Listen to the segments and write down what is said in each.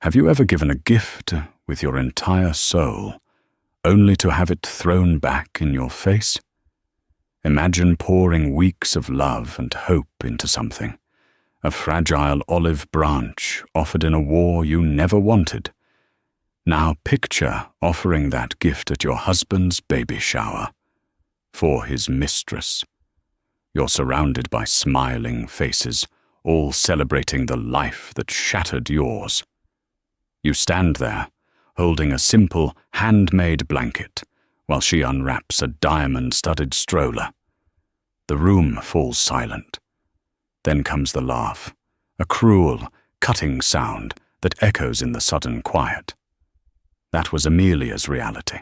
Have you ever given a gift with your entire soul, only to have it thrown back in your face? Imagine pouring weeks of love and hope into something, a fragile olive branch offered in a war you never wanted. Now picture offering that gift at your husband's baby shower, for his mistress. You're surrounded by smiling faces, all celebrating the life that shattered yours. You stand there, holding a simple, handmade blanket, while she unwraps a diamond-studded stroller. The room falls silent. Then comes the laugh, a cruel, cutting sound that echoes in the sudden quiet. That was Amelia's reality.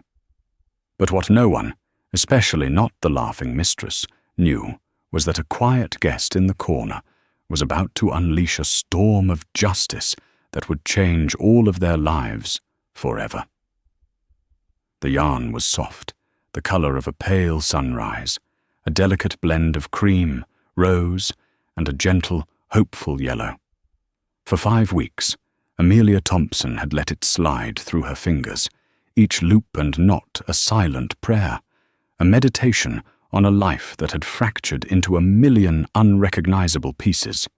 But what no one, especially not the laughing mistress, knew was that a quiet guest in the corner was about to unleash a storm of justice that would change all of their lives forever. The yarn was soft, the color of a pale sunrise, a delicate blend of cream, rose, and a gentle, hopeful yellow. For 5 weeks, Amelia Thompson had let it slide through her fingers, each loop and knot a silent prayer, a meditation on a life that had fractured into a million unrecognizable pieces.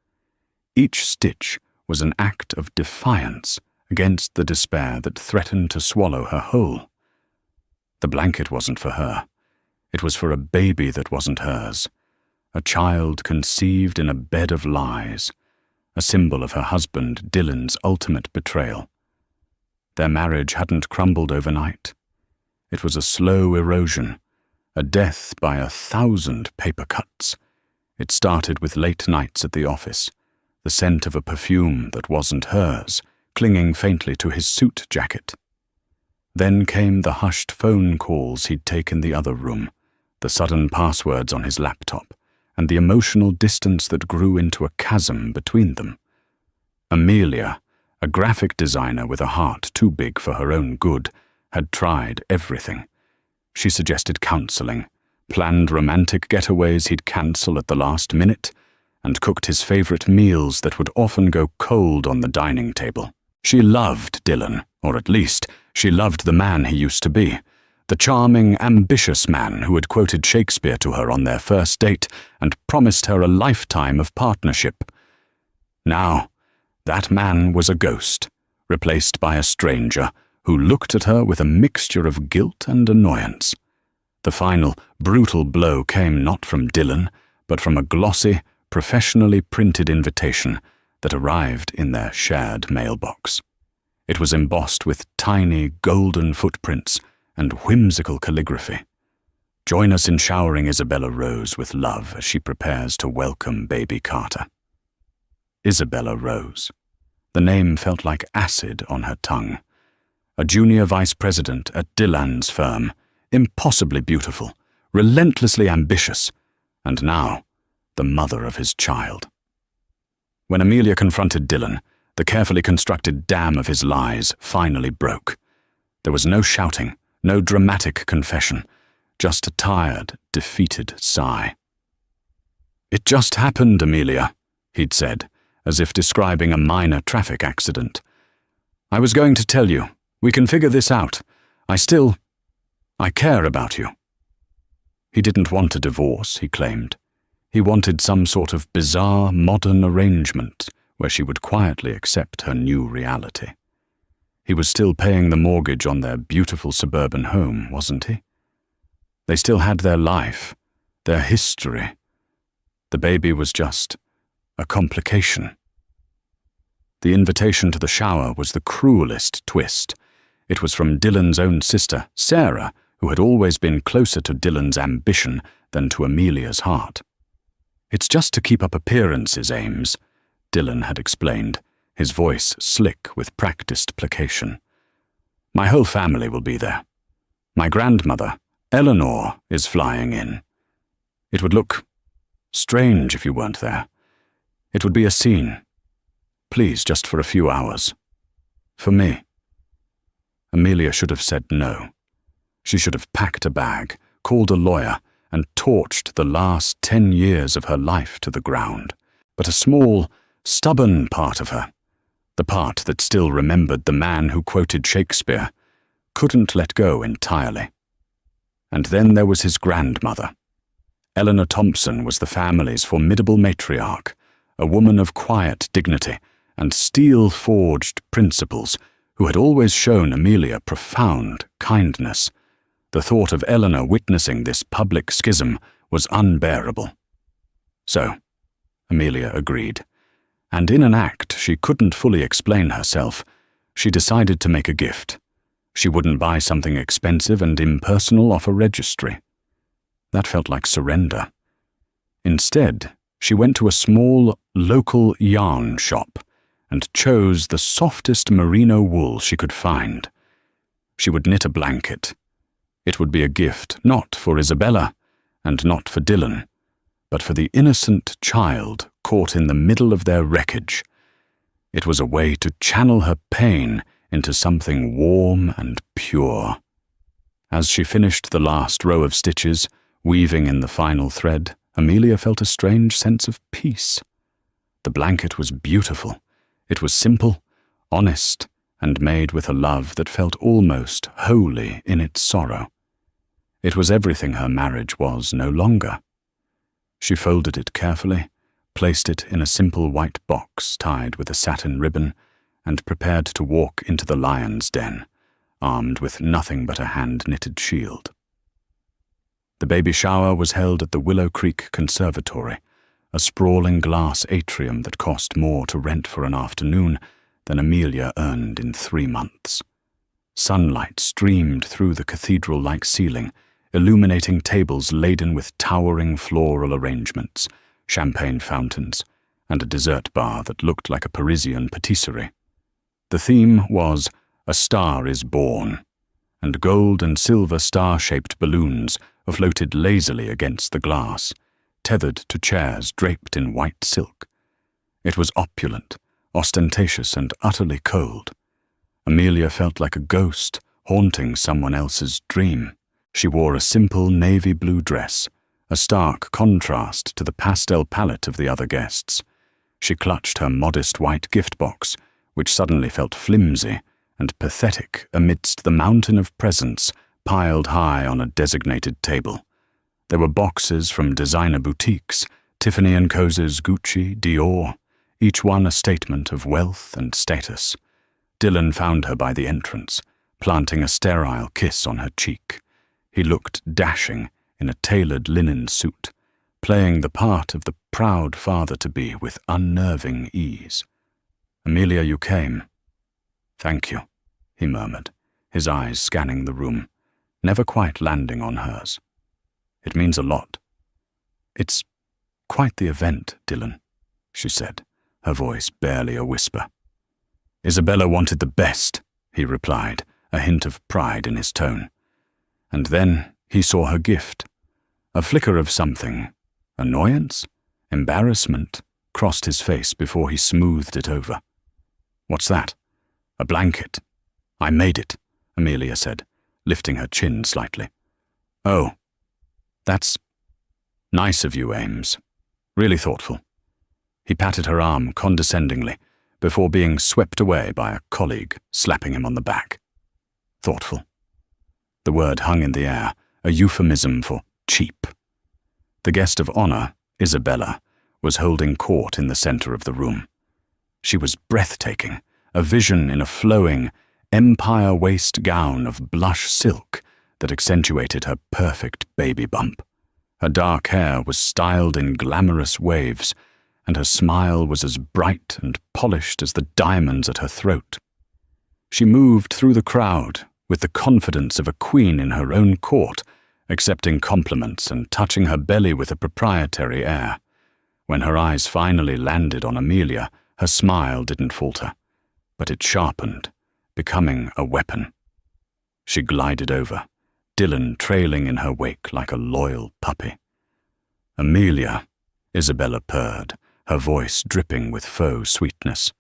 Each stitch was an act of defiance against the despair that threatened to swallow her whole. The blanket wasn't for her. It was for a baby that wasn't hers, a child conceived in a bed of lies, a symbol of her husband Dylan's ultimate betrayal. Their marriage hadn't crumbled overnight. It was a slow erosion, a death by 1,000 paper cuts. It started with late nights at the office, the scent of a perfume that wasn't hers, clinging faintly to his suit jacket. Then came the hushed phone calls he'd take in the other room, the sudden passwords on his laptop, and the emotional distance that grew into a chasm between them. Amelia, a graphic designer with a heart too big for her own good, had tried everything. She suggested counseling, planned romantic getaways he'd cancel at the last minute, and cooked his favorite meals that would often go cold on the dining table. She loved Dylan, or at least, she loved the man he used to be, the charming, ambitious man who had quoted Shakespeare to her on their first date and promised her a lifetime of partnership. Now, that man was a ghost, replaced by a stranger who looked at her with a mixture of guilt and annoyance. The final, brutal blow came not from Dylan, but from a glossy, professionally printed invitation that arrived in their shared mailbox. It was embossed with tiny golden footprints and whimsical calligraphy. Join us in showering Isabella Rose with love as she prepares to welcome baby Carter. Isabella Rose. The name felt like acid on her tongue. A junior vice president at Dylan's firm, impossibly beautiful, relentlessly ambitious, and now the mother of his child. When Amelia confronted Dylan, the carefully constructed dam of his lies finally broke. There was no shouting, no dramatic confession, just a tired, defeated sigh. "It just happened, Amelia," he'd said, as if describing a minor traffic accident. "I was going to tell you, we can figure this out. I care about you." He didn't want a divorce, he claimed. He wanted some sort of bizarre, modern arrangement where she would quietly accept her new reality. He was still paying the mortgage on their beautiful suburban home, wasn't he? They still had their life, their history. The baby was just a complication. The invitation to the shower was the cruelest twist. It was from Dylan's own sister, Sarah, who had always been closer to Dylan's ambition than to Amelia's heart. "It's just to keep up appearances, Ames," Dylan had explained, his voice slick with practiced placation. "My whole family will be there. My grandmother, Eleanor, is flying in. It would look strange if you weren't there. It would be a scene. Please, just for a few hours. For me." Amelia should have said no. She should have packed a bag, called a lawyer, and torched the last 10 years of her life to the ground. But a small, stubborn part of her, the part that still remembered the man who quoted Shakespeare, couldn't let go entirely. And then there was his grandmother. Eleanor Thompson was the family's formidable matriarch, a woman of quiet dignity and steel-forged principles who had always shown Amelia profound kindness. The thought of Eleanor witnessing this public schism was unbearable. So, Amelia agreed, and in an act she couldn't fully explain herself, she decided to make a gift. She wouldn't buy something expensive and impersonal off a registry. That felt like surrender. Instead, she went to a small, local yarn shop and chose the softest merino wool she could find. She would knit a blanket. It would be a gift not for Isabella and not for Dylan, but for the innocent child caught in the middle of their wreckage. It was a way to channel her pain into something warm and pure. As she finished the last row of stitches, weaving in the final thread, Amelia felt a strange sense of peace. The blanket was beautiful. It was simple, honest, and made with a love that felt almost holy in its sorrow. It was everything her marriage was no longer. She folded it carefully, placed it in a simple white box tied with a satin ribbon, and prepared to walk into the lion's den, armed with nothing but a hand-knitted shield. The baby shower was held at the Willow Creek Conservatory, a sprawling glass atrium that cost more to rent for an afternoon than Amelia earned in 3 months. Sunlight streamed through the cathedral-like ceiling, illuminating tables laden with towering floral arrangements, champagne fountains, and a dessert bar that looked like a Parisian patisserie. The theme was "A Star is Born," and gold and silver star-shaped balloons floated lazily against the glass, tethered to chairs draped in white silk. It was opulent, ostentatious, and utterly cold. Amelia felt like a ghost haunting someone else's dream. She wore a simple navy blue dress, a stark contrast to the pastel palette of the other guests. She clutched her modest white gift box, which suddenly felt flimsy and pathetic amidst the mountain of presents piled high on a designated table. There were boxes from designer boutiques, Tiffany & Co's, Gucci, Dior, each one a statement of wealth and status. Dylan found her by the entrance, planting a sterile kiss on her cheek. He looked dashing in a tailored linen suit, playing the part of the proud father-to-be with unnerving ease. "Amelia, you came." "Thank you," he murmured, his eyes scanning the room, never quite landing on hers. "It means a lot." "It's quite the event, Dylan," she said, her voice barely a whisper. "Isabella wanted the best," he replied, a hint of pride in his tone. And then he saw her gift. A flicker of something, annoyance, embarrassment, crossed his face before he smoothed it over. "What's that?" "A blanket. I made it," Amelia said, lifting her chin slightly. "Oh, that's nice of you, Ames. Really thoughtful." He patted her arm condescendingly before being swept away by a colleague slapping him on the back. Thoughtful. The word hung in the air, a euphemism for cheap. The guest of honor, Isabella, was holding court in the center of the room. She was breathtaking, a vision in a flowing, empire-waist gown of blush silk that accentuated her perfect baby bump. Her dark hair was styled in glamorous waves, and her smile was as bright and polished as the diamonds at her throat. She moved through the crowd with the confidence of a queen in her own court, accepting compliments and touching her belly with a proprietary air. When her eyes finally landed on Amelia, her smile didn't falter, but it sharpened, becoming a weapon. She glided over, Dylan trailing in her wake like a loyal puppy. "Amelia," Isabella purred, her voice dripping with faux sweetness.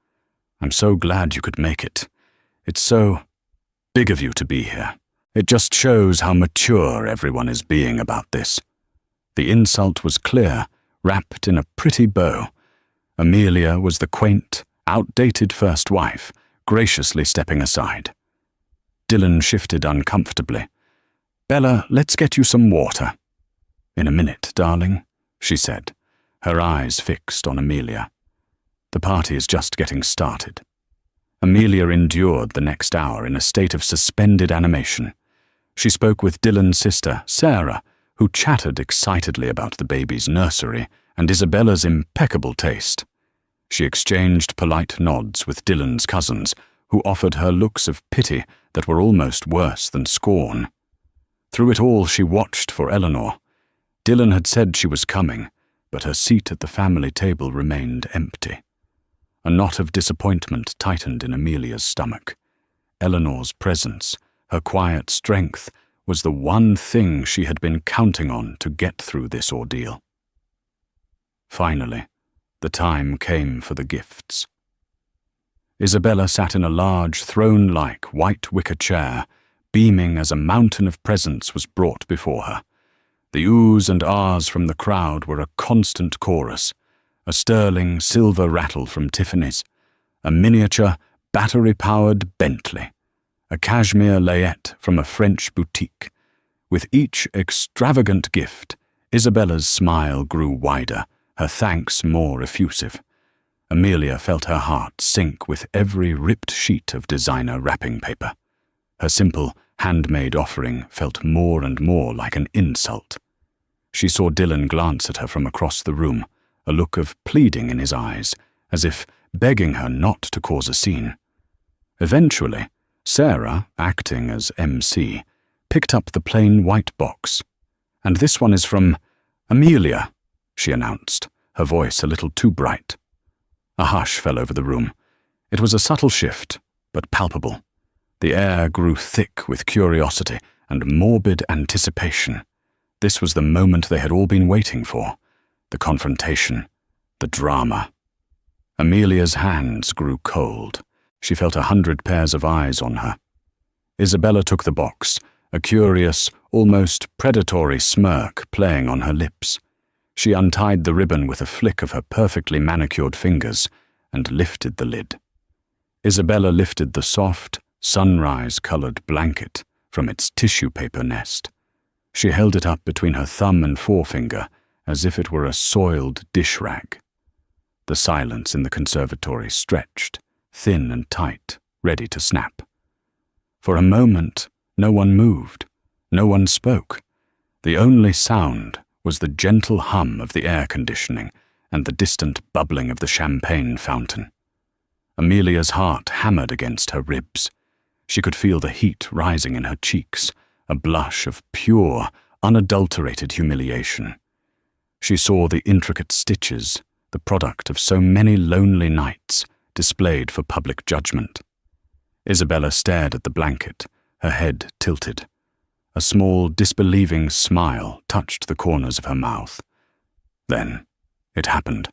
"I'm so glad you could make it. It's so big of you to be here. It just shows how mature everyone is being about this." The insult was clear, wrapped in a pretty bow. Amelia was the quaint, outdated first wife, graciously stepping aside. Dylan shifted uncomfortably. "Bella, let's get you some water." "In a minute, darling," she said, her eyes fixed on Amelia. "The party is just getting started." Amelia endured the next hour in a state of suspended animation. She spoke with Dylan's sister, Sarah, who chattered excitedly about the baby's nursery and Isabella's impeccable taste. She exchanged polite nods with Dylan's cousins, who offered her looks of pity that were almost worse than scorn. Through it all, she watched for Eleanor. Dylan had said she was coming, but her seat at the family table remained empty. A knot of disappointment tightened in Amelia's stomach. Eleanor's presence, her quiet strength, was the one thing she had been counting on to get through this ordeal. Finally, the time came for the gifts. Isabella sat in a large, throne-like white wicker chair, beaming as a mountain of presents was brought before her. The oohs and ahs from the crowd were a constant chorus. A sterling silver rattle from Tiffany's, a miniature, battery-powered Bentley, a cashmere layette from a French boutique. With each extravagant gift, Isabella's smile grew wider, her thanks more effusive. Amelia felt her heart sink with every ripped sheet of designer wrapping paper. Her simple, handmade offering felt more and more like an insult. She saw Dylan glance at her from across the room, a look of pleading in his eyes, as if begging her not to cause a scene. Eventually, Sarah, acting as MC, picked up the plain white box. "And this one is from Amelia," she announced, her voice a little too bright. A hush fell over the room. It was a subtle shift, but palpable. The air grew thick with curiosity and morbid anticipation. This was the moment they had all been waiting for. The confrontation, the drama. Amelia's hands grew cold. She felt 100 pairs of eyes on her. Isabella took the box, a curious, almost predatory smirk playing on her lips. She untied the ribbon with a flick of her perfectly manicured fingers and lifted the lid. Isabella lifted the soft, sunrise-colored blanket from its tissue paper nest. She held it up between her thumb and forefinger, as if it were a soiled dish rag. The silence in the conservatory stretched, thin and tight, ready to snap. For a moment, no one moved, no one spoke. The only sound was the gentle hum of the air conditioning and the distant bubbling of the champagne fountain. Amelia's heart hammered against her ribs. She could feel the heat rising in her cheeks, a blush of pure, unadulterated humiliation. She saw the intricate stitches, the product of so many lonely nights, displayed for public judgment. Isabella stared at the blanket, her head tilted. A small, disbelieving smile touched the corners of her mouth. Then, it happened.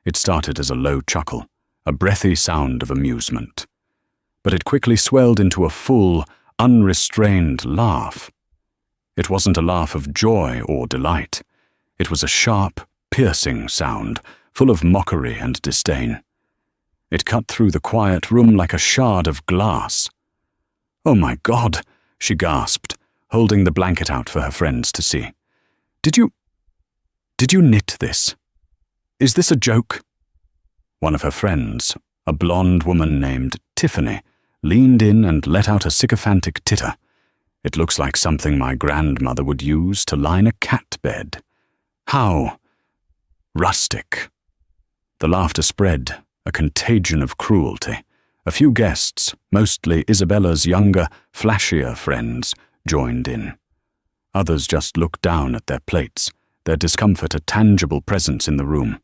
It started as a low chuckle, a breathy sound of amusement. But it quickly swelled into a full, unrestrained laugh. It wasn't a laugh of joy or delight. It was a sharp, piercing sound, full of mockery and disdain. It cut through the quiet room like a shard of glass. "Oh my God," she gasped, holding the blanket out for her friends to see. Did you knit this? Is this a joke?" One of her friends, a blonde woman named Tiffany, leaned in and let out a sycophantic titter. "It looks like something my grandmother would use to line a cat bed. How rustic." The laughter spread, a contagion of cruelty. A few guests, mostly Isabella's younger, flashier friends, joined in. Others just looked down at their plates, their discomfort a tangible presence in the room.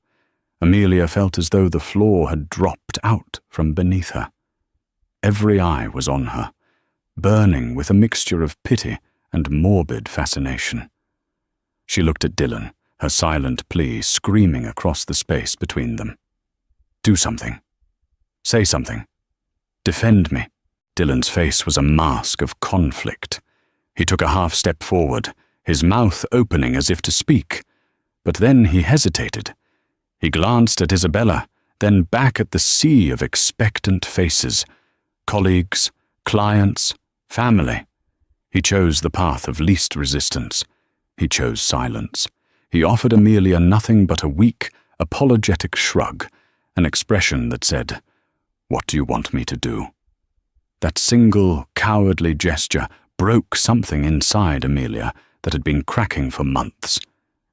Amelia felt as though the floor had dropped out from beneath her. Every eye was on her, burning with a mixture of pity and morbid fascination. She looked at Dylan, her silent plea screaming across the space between them. "Do something. Say something. Defend me." Dylan's face was a mask of conflict. He took a half step forward, his mouth opening as if to speak, but then he hesitated. He glanced at Isabella, then back at the sea of expectant faces, colleagues, clients, family. He chose the path of least resistance. He chose silence. He offered Amelia nothing but a weak, apologetic shrug, an expression that said, "What do you want me to do?" That single, cowardly gesture broke something inside Amelia that had been cracking for months.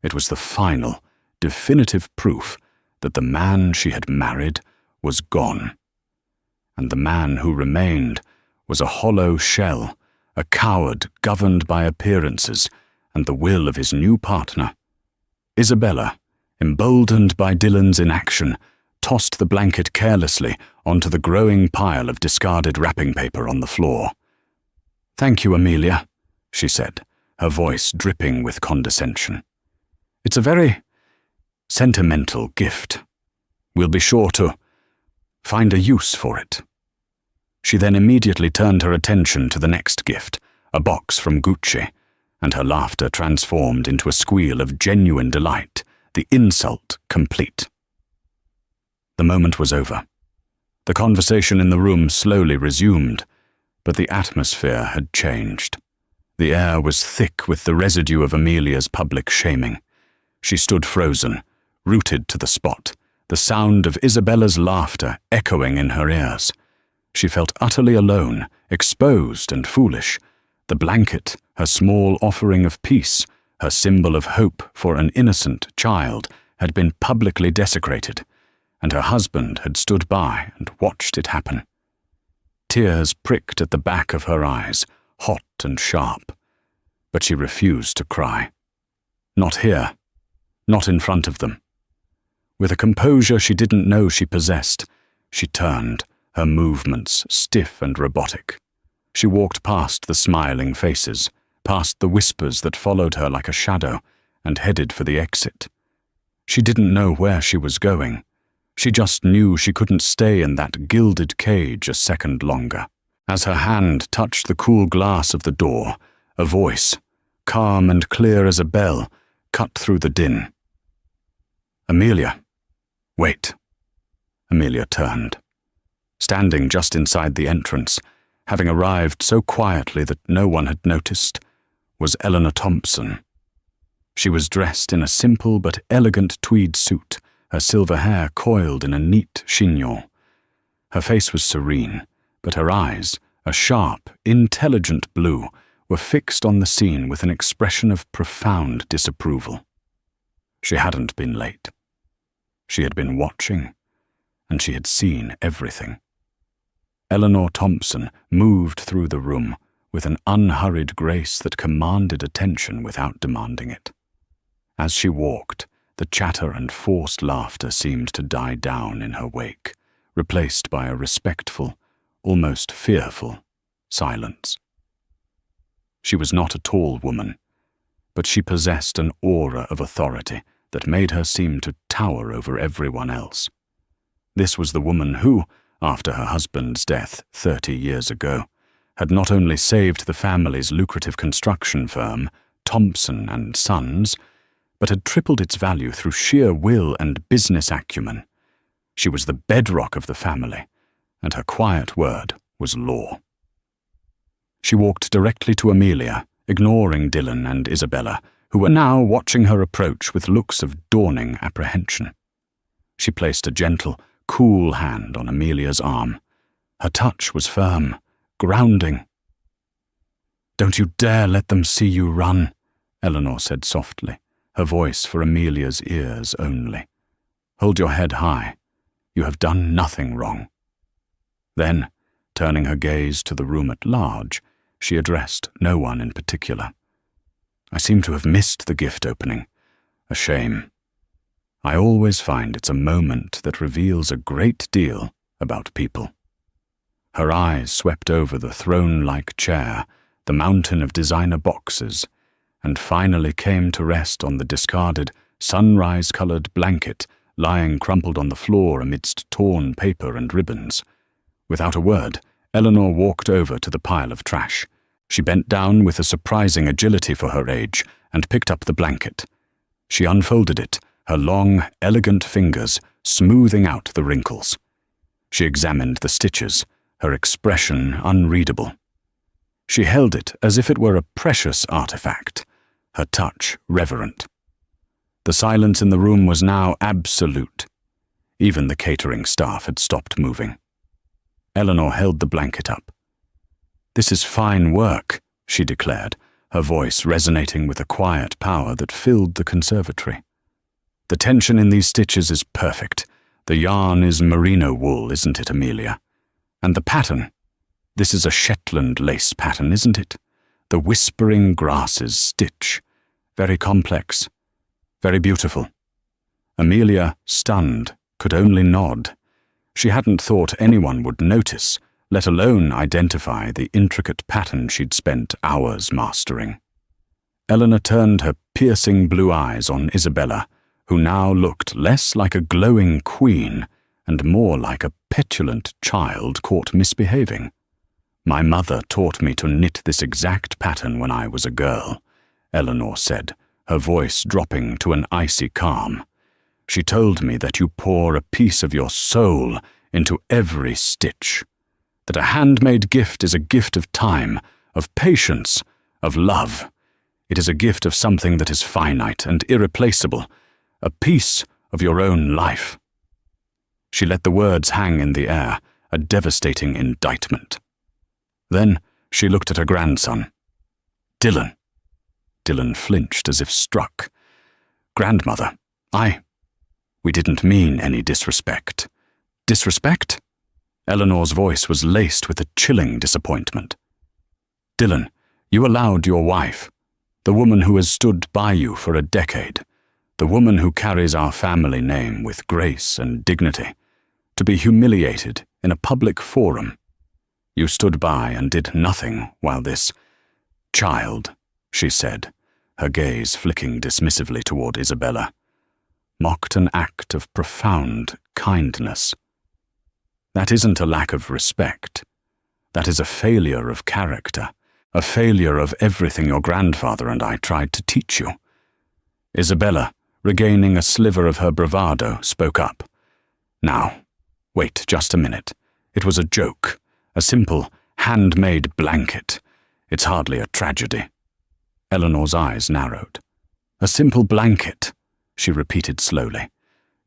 It was the final, definitive proof that the man she had married was gone. And the man who remained was a hollow shell, a coward governed by appearances and the will of his new partner. Isabella, emboldened by Dylan's inaction, tossed the blanket carelessly onto the growing pile of discarded wrapping paper on the floor. "Thank you, Amelia," she said, her voice dripping with condescension. "It's a very sentimental gift. We'll be sure to find a use for it." She then immediately turned her attention to the next gift, a box from Gucci, and her laughter transformed into a squeal of genuine delight, the insult complete. The moment was over. The conversation in the room slowly resumed, but the atmosphere had changed. The air was thick with the residue of Amelia's public shaming. She stood frozen, rooted to the spot, the sound of Isabella's laughter echoing in her ears. She felt utterly alone, exposed and foolish. The blanket, her small offering of peace, her symbol of hope for an innocent child, had been publicly desecrated, and her husband had stood by and watched it happen. Tears pricked at the back of her eyes, hot and sharp, but she refused to cry. Not here, not in front of them. With a composure she didn't know she possessed, she turned, her movements stiff and robotic. She walked past the smiling faces, past the whispers that followed her like a shadow, and headed for the exit. She didn't know where she was going. She just knew she couldn't stay in that gilded cage a second longer. As her hand touched the cool glass of the door, a voice, calm and clear as a bell, cut through the din. "Amelia, wait." Amelia turned. Standing just inside the entrance, having arrived so quietly that no one had noticed, was Eleanor Thompson. She was dressed in a simple but elegant tweed suit, her silver hair coiled in a neat chignon. Her face was serene, but her eyes, a sharp, intelligent blue, were fixed on the scene with an expression of profound disapproval. She hadn't been late. She had been watching, and she had seen everything. Eleanor Thompson moved through the room with an unhurried grace that commanded attention without demanding it. As she walked, the chatter and forced laughter seemed to die down in her wake, replaced by a respectful, almost fearful, silence. She was not a tall woman, but she possessed an aura of authority that made her seem to tower over everyone else. This was the woman who, after her husband's death 30 years ago, had not only saved the family's lucrative construction firm, Thompson and Sons, but had tripled its value through sheer will and business acumen. She was the bedrock of the family, and her quiet word was law. She walked directly to Amelia, ignoring Dylan and Isabella, who were now watching her approach with looks of dawning apprehension. She placed a gentle, cool hand on Amelia's arm. Her touch was firm, grounding. "Don't you dare let them see you run," Eleanor said softly, her voice for Amelia's ears only. "Hold your head high. You have done nothing wrong." Then, turning her gaze to the room at large, she addressed no one in particular. "I seem to have missed the gift opening. A shame. I always find it's a moment that reveals a great deal about people." Her eyes swept over the throne-like chair, the mountain of designer boxes, and finally came to rest on the discarded, sunrise-colored blanket lying crumpled on the floor amidst torn paper and ribbons. Without a word, Eleanor walked over to the pile of trash. She bent down with a surprising agility for her age and picked up the blanket. She unfolded it, her long, elegant fingers smoothing out the wrinkles. She examined the stitches, her expression unreadable. She held it as if it were a precious artifact, her touch reverent. The silence in the room was now absolute. Even the catering staff had stopped moving. Eleanor held the blanket up. "This is fine work," she declared, her voice resonating with a quiet power that filled the conservatory. "The tension in these stitches is perfect. The yarn is merino wool, isn't it, Amelia? And the pattern. This is a Shetland lace pattern, isn't it? The whispering grasses stitch. Very complex. Very beautiful." Amelia, stunned, could only nod. She hadn't thought anyone would notice, let alone identify the intricate pattern she'd spent hours mastering. Eleanor turned her piercing blue eyes on Isabella, who now looked less like a glowing queen and more like a petulant child caught misbehaving. "My mother taught me to knit this exact pattern when I was a girl," Eleanor said, her voice dropping to an icy calm. "She told me that you pour a piece of your soul into every stitch, that a handmade gift is a gift of time, of patience, of love. It is a gift of something that is finite and irreplaceable, a piece of your own life." She let the words hang in the air, a devastating indictment. Then she looked at her grandson. "Dylan." Dylan flinched as if struck. "Grandmother, we didn't mean any disrespect." "Disrespect?" Eleanor's voice was laced with a chilling disappointment. "Dylan, you allowed your wife, the woman who has stood by you for a decade, the woman who carries our family name with grace and dignity, to be humiliated in a public forum. You stood by and did nothing while this child," she said, her gaze flicking dismissively toward Isabella, "mocked an act of profound kindness. That isn't a lack of respect. That is a failure of character, a failure of everything your grandfather and I tried to teach you." Isabella, regaining a sliver of her bravado, spoke up. "Now, wait just a minute. It was a joke, a simple, handmade blanket. It's hardly a tragedy." Eleanor's eyes narrowed. "A simple blanket," she repeated slowly.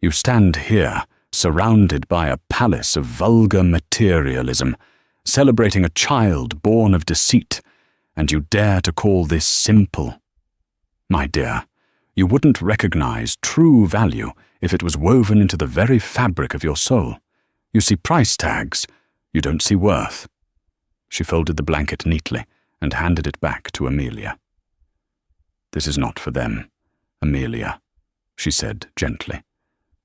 "You stand here, surrounded by a palace of vulgar materialism, celebrating a child born of deceit, and you dare to call this simple. My dear, you wouldn't recognize true value if it was woven into the very fabric of your soul. You see price tags, you don't see worth." She folded the blanket neatly and handed it back to Amelia. "This is not for them, Amelia," she said gently.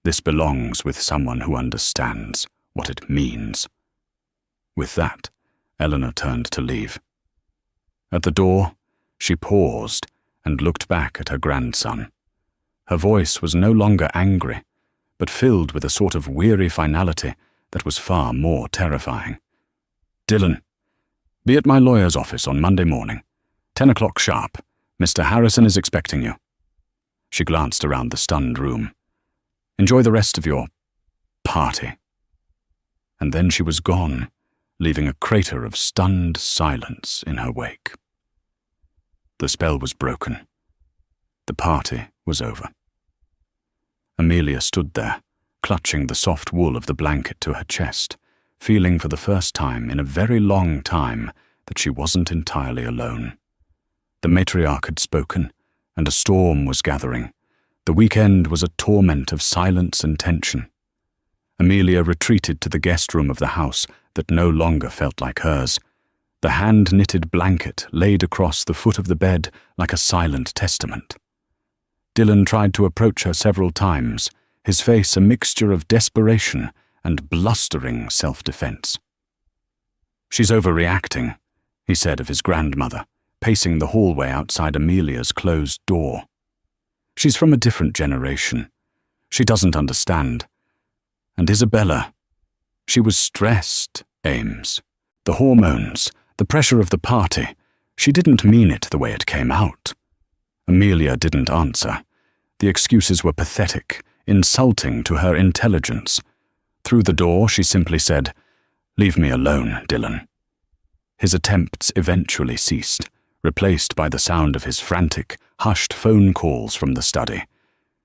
"This belongs with someone who understands what it means." With that, Eleanor turned to leave. At the door, she paused and looked back at her grandson. Her voice was no longer angry, but filled with a sort of weary finality that was far more terrifying. "Dylan, be at my lawyer's office on Monday morning, 10 o'clock sharp. Mr. Harrison is expecting you." She glanced around the stunned room. "Enjoy the rest of your party." And then she was gone, leaving a crater of stunned silence in her wake. The spell was broken. The party was over. Amelia stood there, clutching the soft wool of the blanket to her chest, feeling for the first time in a very long time that she wasn't entirely alone. The matriarch had spoken, and a storm was gathering. The weekend was a torment of silence and tension. Amelia retreated to the guest room of the house that no longer felt like hers. The hand-knitted blanket laid across the foot of the bed like a silent testament. Dylan tried to approach her several times, his face a mixture of desperation and blustering self-defense. "She's overreacting," he said of his grandmother, pacing the hallway outside Amelia's closed door. "She's from a different generation. She doesn't understand. And Isabella, she was stressed, Ames. The hormones, the pressure of the party. She didn't mean it the way it came out." Amelia didn't answer. The excuses were pathetic, insulting to her intelligence. Through the door, she simply said, "Leave me alone, Dylan." His attempts eventually ceased, replaced by the sound of his frantic, hushed phone calls from the study.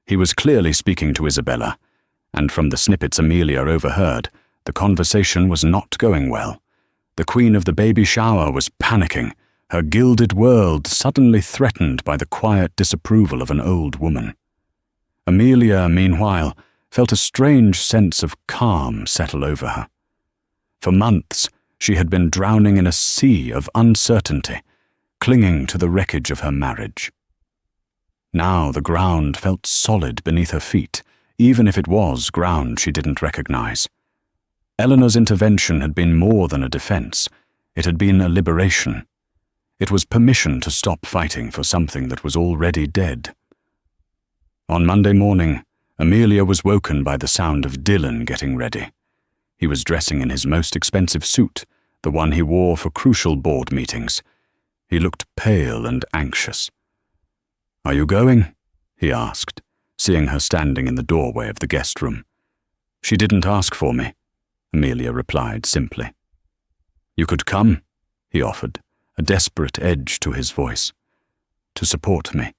He was clearly speaking to Isabella, and from the snippets Amelia overheard, the conversation was not going well. The queen of the baby shower was panicking, her gilded world suddenly threatened by the quiet disapproval of an old woman. Amelia, meanwhile, felt a strange sense of calm settle over her. For months, she had been drowning in a sea of uncertainty, clinging to the wreckage of her marriage. Now the ground felt solid beneath her feet, even if it was ground she didn't recognize. Eleanor's intervention had been more than a defense. It had been a liberation. It was permission to stop fighting for something that was already dead. On Monday morning, Amelia was woken by the sound of Dylan getting ready. He was dressing in his most expensive suit, the one he wore for crucial board meetings. He looked pale and anxious. "Are you going?" he asked, seeing her standing in the doorway of the guest room. "She didn't ask for me," Amelia replied simply. "You could come," he offered, a desperate edge to his voice. "To support me.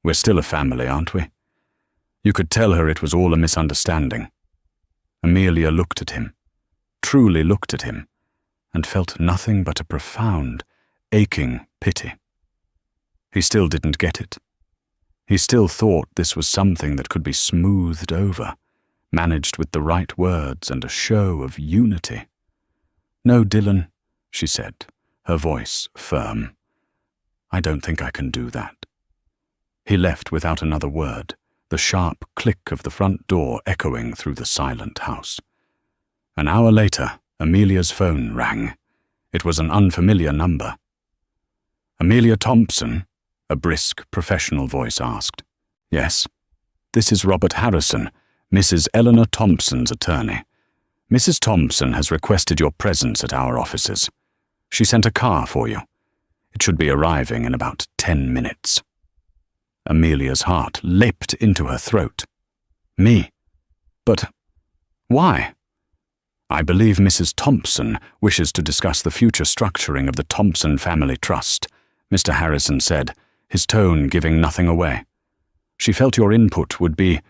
We're still a family, aren't we?" You could tell her it was all a misunderstanding. Amelia looked at him, truly looked at him, and felt nothing but a profound, aching pity. He still didn't get it. He still thought this was something that could be smoothed over, managed with the right words and a show of unity. "No, Dylan," she said, her voice firm. "I don't think I can do that." He left without another word, the sharp click of the front door echoing through the silent house. An hour later, Amelia's phone rang. It was an unfamiliar number. "Amelia Thompson?" a brisk, professional voice asked. "Yes. This is Robert Harrison, Mrs. Eleanor Thompson's attorney. Mrs. Thompson has requested your presence at our offices. She sent a car for you. It should be arriving in about 10 minutes. Amelia's heart leapt into her throat. "Me? But why?" "I believe Mrs. Thompson wishes to discuss the future structuring of the Thompson Family Trust," Mr. Harrison said, his tone giving nothing away. "She felt your input would be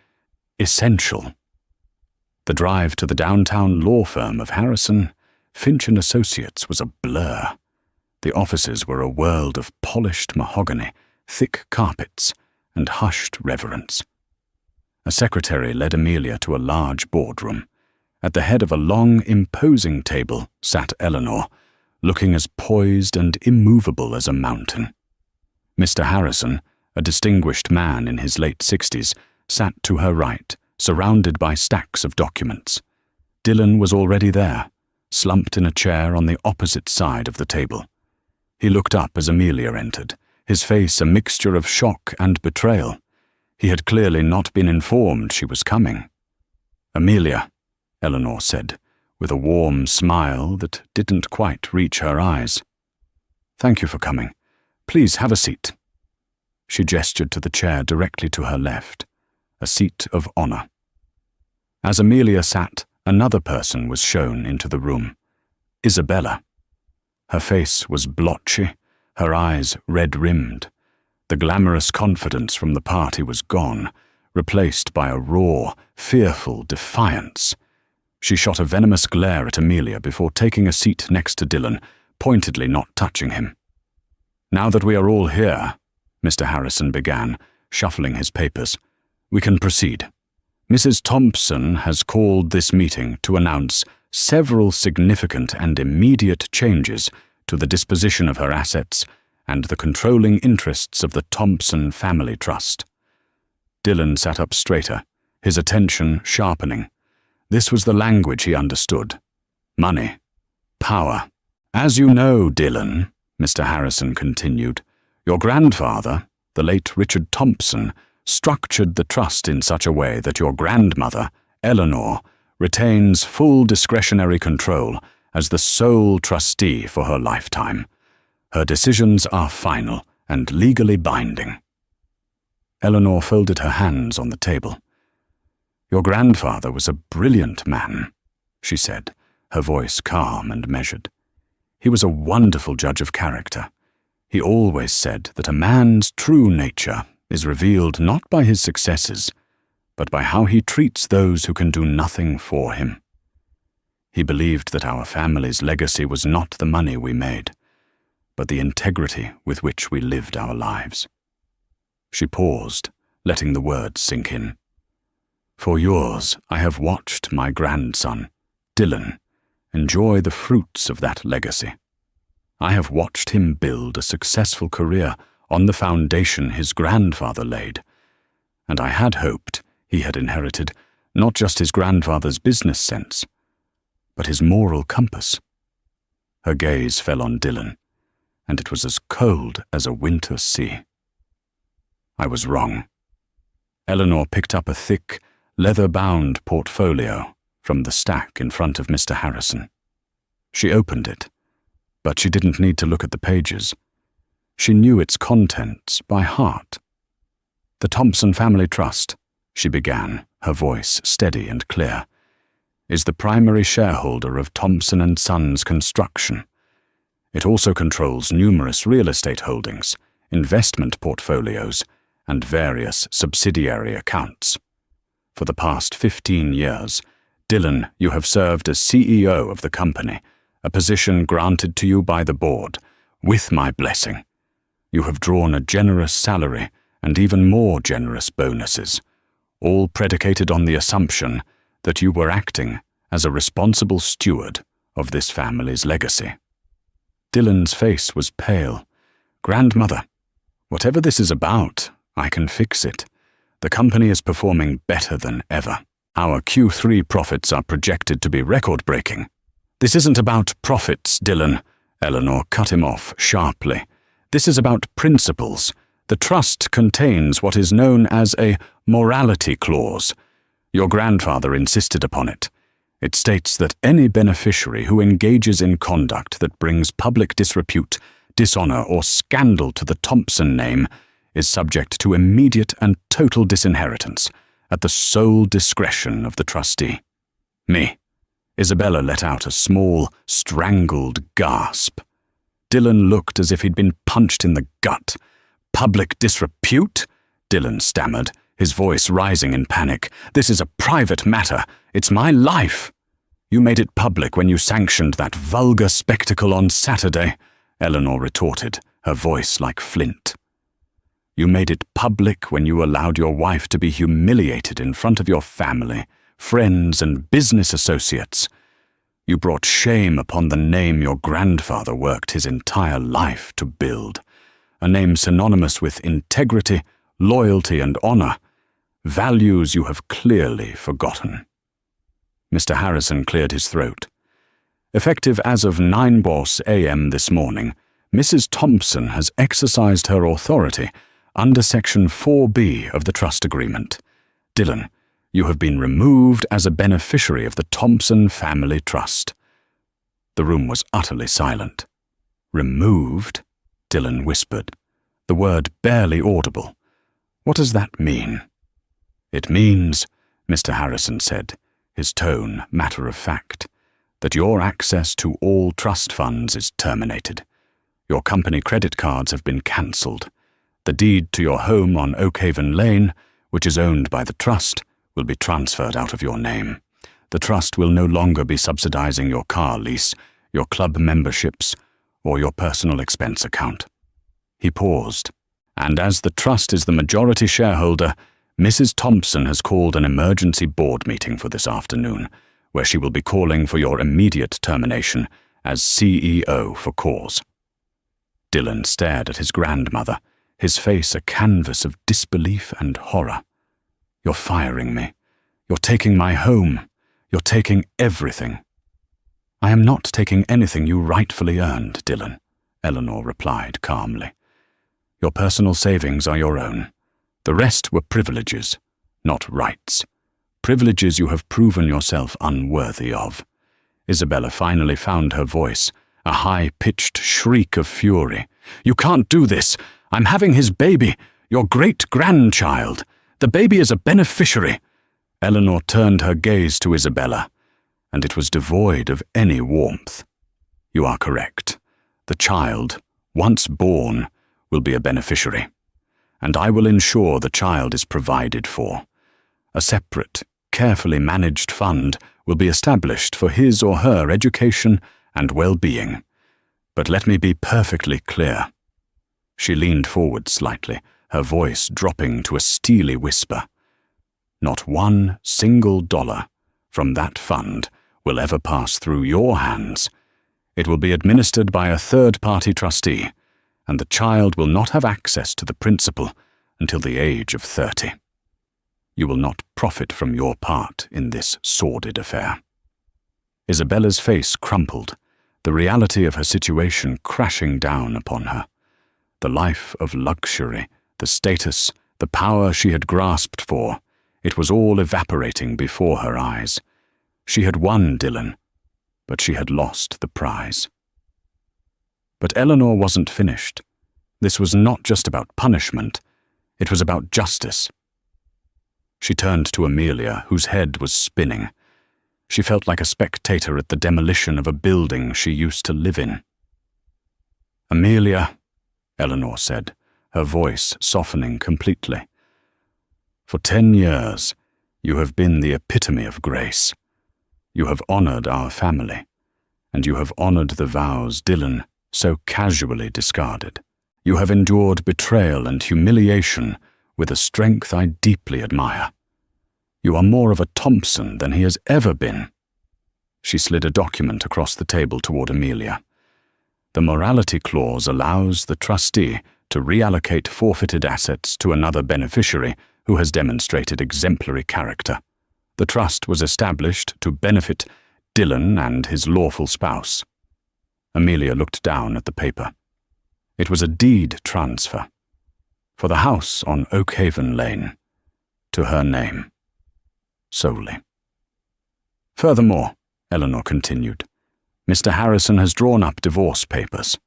essential." The drive to the downtown law firm of Harrison, Finch & Associates was a blur. The offices were a world of polished mahogany, thick carpets, and hushed reverence. A secretary led Amelia to a large boardroom. At the head of a long, imposing table sat Eleanor, looking as poised and immovable as a mountain. Mr. Harrison, a distinguished man in his late 60s, sat to her right, surrounded by stacks of documents. Dylan was already there, slumped in a chair on the opposite side of the table. He looked up as Amelia entered, his face a mixture of shock and betrayal. He had clearly not been informed she was coming. "Amelia," Eleanor said, with a warm smile that didn't quite reach her eyes. "Thank you for coming. Please have a seat." She gestured to the chair directly to her left, a seat of honor. As Amelia sat, another person was shown into the room, Isabella. Her face was blotchy, her eyes red-rimmed. The glamorous confidence from the party was gone, replaced by a raw, fearful defiance. She shot a venomous glare at Amelia before taking a seat next to Dylan, pointedly not touching him. "Now that we are all here," Mr. Harrison began, shuffling his papers, "we can proceed. Mrs. Thompson has called this meeting to announce several significant and immediate changes to the disposition of her assets and the controlling interests of the Thompson Family Trust." Dylan sat up straighter, his attention sharpening. This was the language he understood. Money. Power. "As you know, Dylan," Mr. Harrison continued, "your grandfather, the late Richard Thompson, structured the trust in such a way that your grandmother, Eleanor, retains full discretionary control as the sole trustee for her lifetime. Her decisions are final and legally binding." Eleanor folded her hands on the table. "Your grandfather was a brilliant man," she said, her voice calm and measured. "He was a wonderful judge of character. He always said that a man's true nature is revealed not by his successes, but by how he treats those who can do nothing for him. He believed that our family's legacy was not the money we made, but the integrity with which we lived our lives." She paused, letting the words sink in. "For yours, I have watched my grandson, Dylan, enjoy the fruits of that legacy. I have watched him build a successful career on the foundation his grandfather laid, and I had hoped he had inherited not just his grandfather's business sense, but his moral compass." Her gaze fell on Dylan, and it was as cold as a winter sea. "I was wrong." Eleanor picked up a thick, leather-bound portfolio from the stack in front of Mr. Harrison. She opened it, but she didn't need to look at the pages. She knew its contents by heart. "The Thompson Family Trust," she began, her voice steady and clear, "is the primary shareholder of Thompson & Sons Construction. It also controls numerous real estate holdings, investment portfolios, and various subsidiary accounts. For the past 15 years, Dylan, you have served as CEO of the company, a position granted to you by the board, with my blessing. You have drawn a generous salary and even more generous bonuses, all predicated on the assumption that you were acting as a responsible steward of this family's legacy." Dylan's face was pale. "Grandmother, whatever this is about, I can fix it. The company is performing better than ever. Our Q3 profits are projected to be record-breaking." "This isn't about profits, Dylan," Eleanor cut him off sharply. "This is about principles. The trust contains what is known as a morality clause. Your grandfather insisted upon it. It states that any beneficiary who engages in conduct that brings public disrepute, dishonor, or scandal to the Thompson name is subject to immediate and total disinheritance at the sole discretion of the trustee." "Me." Isabella let out a small, strangled gasp. Dylan looked as if he'd been punched in the gut. "Public disrepute?" Dylan stammered, his voice rising in panic. "This is a private matter. It's my life." "You made it public when you sanctioned that vulgar spectacle on Saturday," Eleanor retorted, her voice like flint. "You made it public when you allowed your wife to be humiliated in front of your family, friends, and business associates. You brought shame upon the name your grandfather worked his entire life to build, a name synonymous with integrity, loyalty, and honor, values you have clearly forgotten." Mr. Harrison cleared his throat. "Effective as of 9 a.m. this morning, Mrs. Thompson has exercised her authority under Section 4B of the Trust Agreement. Dylan, you have been removed as a beneficiary of the Thompson Family Trust." The room was utterly silent. "Removed?" Dylan whispered, the word barely audible. "What does that mean?" "It means," Mr. Harrison said, his tone matter of fact, "that your access to all trust funds is terminated. Your company credit cards have been cancelled. The deed to your home on Oakhaven Lane, which is owned by the trust, will be transferred out of your name. The trust will no longer be subsidizing your car lease, your club memberships, or your personal expense account." He paused, "And as the trust is the majority shareholder, Mrs. Thompson has called an emergency board meeting for this afternoon, where she will be calling for your immediate termination as CEO for cause." Dylan stared at his grandmother, his face a canvas of disbelief and horror. "You're firing me. You're taking my home. You're taking everything." "I am not taking anything you rightfully earned, Dylan," Eleanor replied calmly. "Your personal savings are your own. The rest were privileges, not rights. Privileges you have proven yourself unworthy of." Isabella finally found her voice, a high-pitched shriek of fury. "You can't do this! I'm having his baby, your great-grandchild. The baby is a beneficiary." Eleanor turned her gaze to Isabella, and it was devoid of any warmth. You are correct. The child, once born, will be a beneficiary, and I will ensure the child is provided for. A separate, carefully managed fund will be established for his or her education and well-being. But let me be perfectly clear. She leaned forward slightly, her voice dropping to a steely whisper. Not one single dollar from that fund will ever pass through your hands. It will be administered by a third-party trustee, and the child will not have access to the principal until the age of 30. You will not profit from your part in this sordid affair. Isabella's face crumpled, the reality of her situation crashing down upon her. The life of luxury, the status, the power she had grasped for, it was all evaporating before her eyes. She had won Dylan, but she had lost the prize. But Eleanor wasn't finished. This was not just about punishment, it was about justice. She turned to Amelia, whose head was spinning. She felt like a spectator at the demolition of a building she used to live in. "Amelia," Eleanor said, her voice softening completely. "For 10 years, you have been the epitome of grace. You have honored our family, and you have honored the vows Dylan so casually discarded. You have endured betrayal and humiliation with a strength I deeply admire. You are more of a Thompson than he has ever been." She slid a document across the table toward Amelia. "The morality clause allows the trustee to reallocate forfeited assets to another beneficiary who has demonstrated exemplary character. The trust was established to benefit Dylan and his lawful spouse." Amelia looked down at the paper. It was a deed transfer for the house on Oakhaven Lane, to her name, solely. "Furthermore," Eleanor continued, "Mr. Harrison has drawn up divorce papers.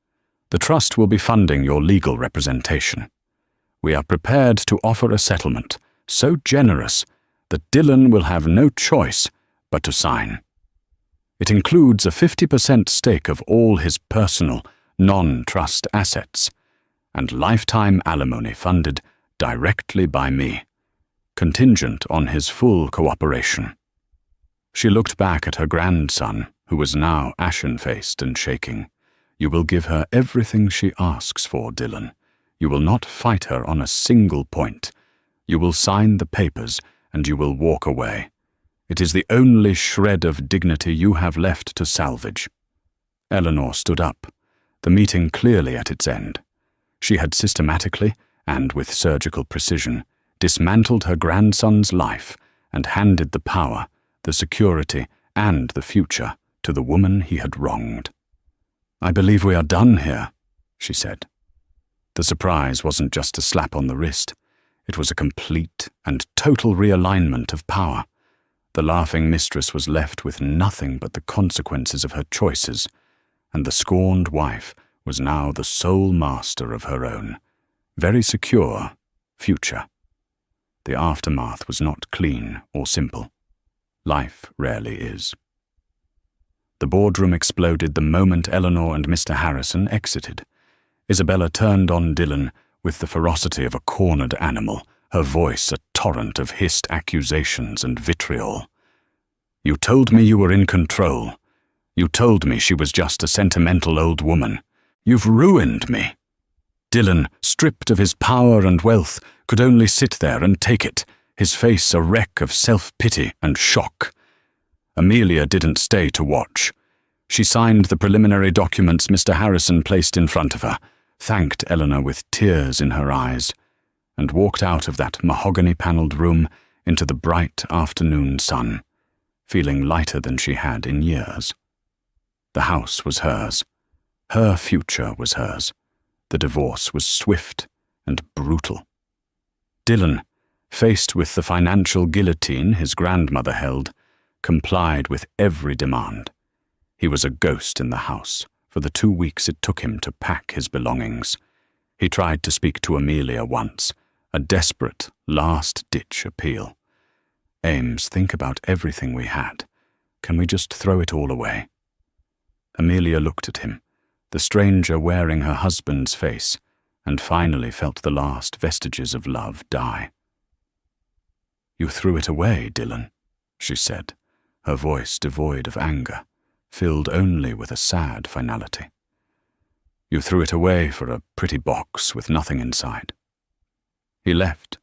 The trust will be funding your legal representation. We are prepared to offer a settlement so generous that Dylan will have no choice but to sign. It includes a 50% stake of all his personal, non-trust assets, and lifetime alimony funded directly by me, contingent on his full cooperation." She looked back at her grandson, who was now ashen-faced and shaking. "You will give her everything she asks for, Dylan. You will not fight her on a single point. You will sign the papers, and you will walk away. It is the only shred of dignity you have left to salvage." Eleanor stood up, the meeting clearly at its end. She had systematically, and with surgical precision, dismantled her grandson's life and handed the power, the security, and the future to the woman he had wronged. "I believe we are done here," she said. The surprise wasn't just a slap on the wrist. It was a complete and total realignment of power. The laughing mistress was left with nothing but the consequences of her choices, and the scorned wife was now the sole master of her own, very secure, future. The aftermath was not clean or simple. Life rarely is. The boardroom exploded the moment Eleanor and Mr. Harrison exited. Isabella turned on Dylan with the ferocity of a cornered animal, her voice a torrent of hissed accusations and vitriol. "You told me you were in control. You told me she was just a sentimental old woman. You've ruined me." Dylan, stripped of his power and wealth, could only sit there and take it, his face a wreck of self-pity and shock. Amelia didn't stay to watch. She signed the preliminary documents Mr. Harrison placed in front of her, thanked Eleanor with tears in her eyes, and walked out of that mahogany-panelled room into the bright afternoon sun, feeling lighter than she had in years. The house was hers. Her future was hers. The divorce was swift and brutal. Dylan, faced with the financial guillotine his grandmother held, complied with every demand. He was a ghost in the house for the 2 weeks it took him to pack his belongings. He tried to speak to Amelia once, a desperate, last-ditch appeal. Ames, think about everything we had. Can we just throw it all away? Amelia looked at him, the stranger wearing her husband's face, and finally felt the last vestiges of love die. "You threw it away, Dylan," she said, her voice devoid of anger, filled only with a sad finality. "You threw it away for a pretty box with nothing inside." He left,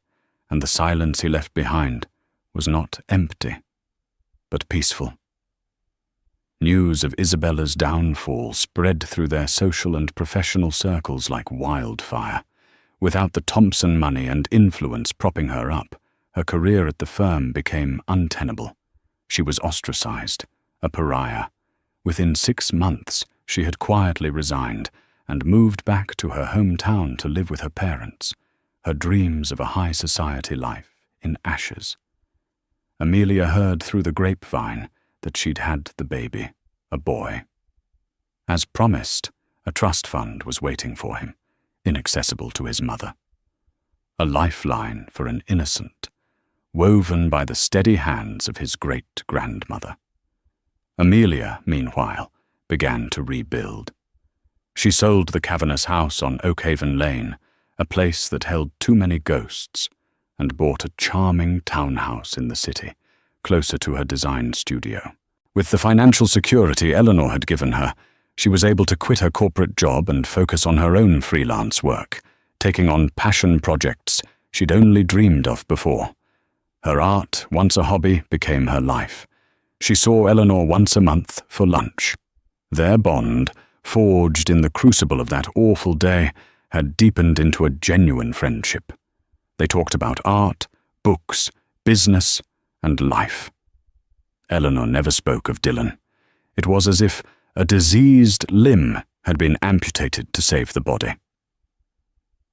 and the silence he left behind was not empty, but peaceful. News of Isabella's downfall spread through their social and professional circles like wildfire. Without the Thompson money and influence propping her up, her career at the firm became untenable. She was ostracized, a pariah. Within 6 months, she had quietly resigned and moved back to her hometown to live with her parents, her dreams of a high society life in ashes. Amelia heard through the grapevine that she'd had the baby, a boy. As promised, a trust fund was waiting for him, inaccessible to his mother. A lifeline for an innocent, woven by the steady hands of his great-grandmother. Amelia, meanwhile, began to rebuild. She sold the cavernous house on Oakhaven Lane, a place that held too many ghosts, and bought a charming townhouse in the city, closer to her design studio. With the financial security Eleanor had given her, she was able to quit her corporate job and focus on her own freelance work, taking on passion projects she'd only dreamed of before. Her art, once a hobby, became her life. She saw Eleanor once a month for lunch. Their bond, forged in the crucible of that awful day, had deepened into a genuine friendship. They talked about art, books, business, and life. Eleanor never spoke of Dylan. It was as if a diseased limb had been amputated to save the body.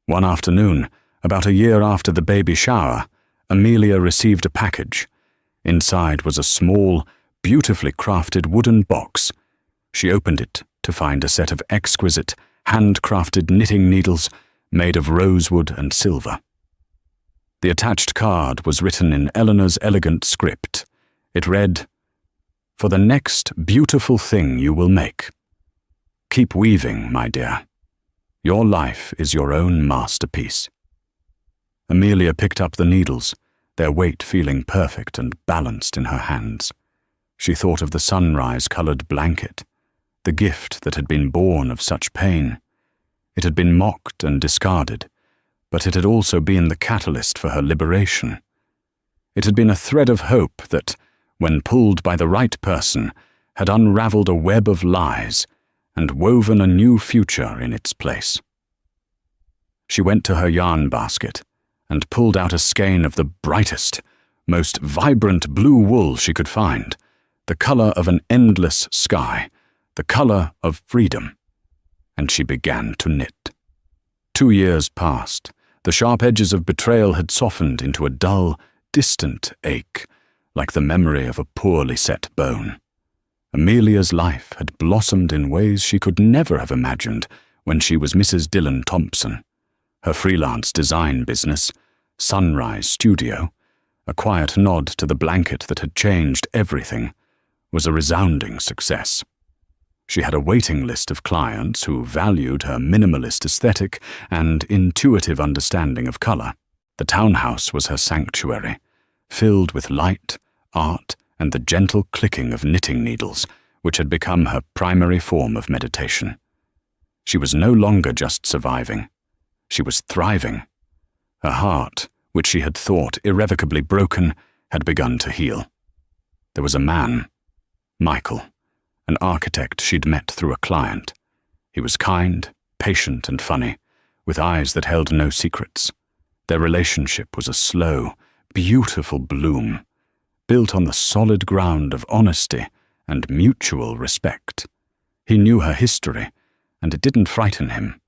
One afternoon, about a year after the baby shower, Amelia received a package. Inside was a small, beautifully crafted wooden box. She opened it to find a set of exquisite, handcrafted knitting needles made of rosewood and silver. The attached card was written in Eleanor's elegant script. It read, "For the next beautiful thing you will make. Keep weaving, my dear. Your life is your own masterpiece." Amelia picked up the needles, their weight feeling perfect and balanced in her hands. She thought of the sunrise-colored blanket, the gift that had been born of such pain. It had been mocked and discarded, but it had also been the catalyst for her liberation. It had been a thread of hope that, when pulled by the right person, had unraveled a web of lies and woven a new future in its place. She went to her yarn basket and pulled out a skein of the brightest, most vibrant blue wool she could find, the color of an endless sky, the color of freedom, and she began to knit. 2 years passed. The sharp edges of betrayal had softened into a dull, distant ache, like the memory of a poorly set bone. Amelia's life had blossomed in ways she could never have imagined when she was Mrs. Dylan Thompson. Her freelance design business, Sunrise Studio, a quiet nod to the blanket that had changed everything, was a resounding success. She had a waiting list of clients who valued her minimalist aesthetic and intuitive understanding of color. The townhouse was her sanctuary, filled with light, art, and the gentle clicking of knitting needles, which had become her primary form of meditation. She was no longer just surviving. She was thriving. Her heart, which she had thought irrevocably broken, had begun to heal. There was a man, Michael, an architect she'd met through a client. He was kind, patient, and funny, with eyes that held no secrets. Their relationship was a slow, beautiful bloom, built on the solid ground of honesty and mutual respect. He knew her history, and it didn't frighten him.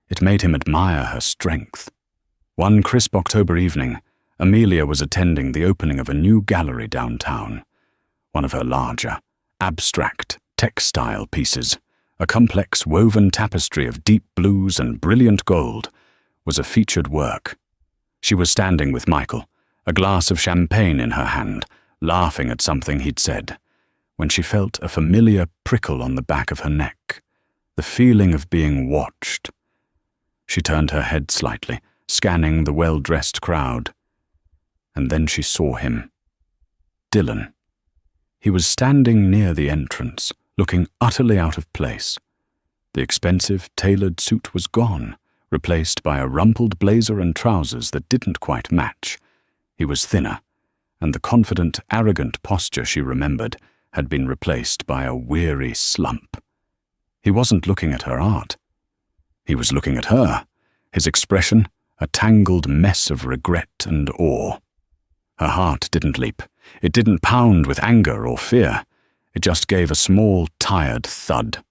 It made him admire her strength. One crisp October evening, Amelia was attending the opening of a new gallery downtown. One of her larger, abstract, textile pieces, a complex woven tapestry of deep blues and brilliant gold, was a featured work. She was standing with Michael, a glass of champagne in her hand, laughing at something he'd said, when she felt a familiar prickle on the back of her neck, the feeling of being watched. She turned her head slightly, scanning the well-dressed crowd, and then she saw him. Dylan. He was standing near the entrance, looking utterly out of place. The expensive, tailored suit was gone, replaced by a rumpled blazer and trousers that didn't quite match. He was thinner, and the confident, arrogant posture she remembered had been replaced by a weary slump. He wasn't looking at her art. He was looking at her, his expression a tangled mess of regret and awe. Her heart didn't leap. It didn't pound with anger or fear. It just gave a small, tired thud.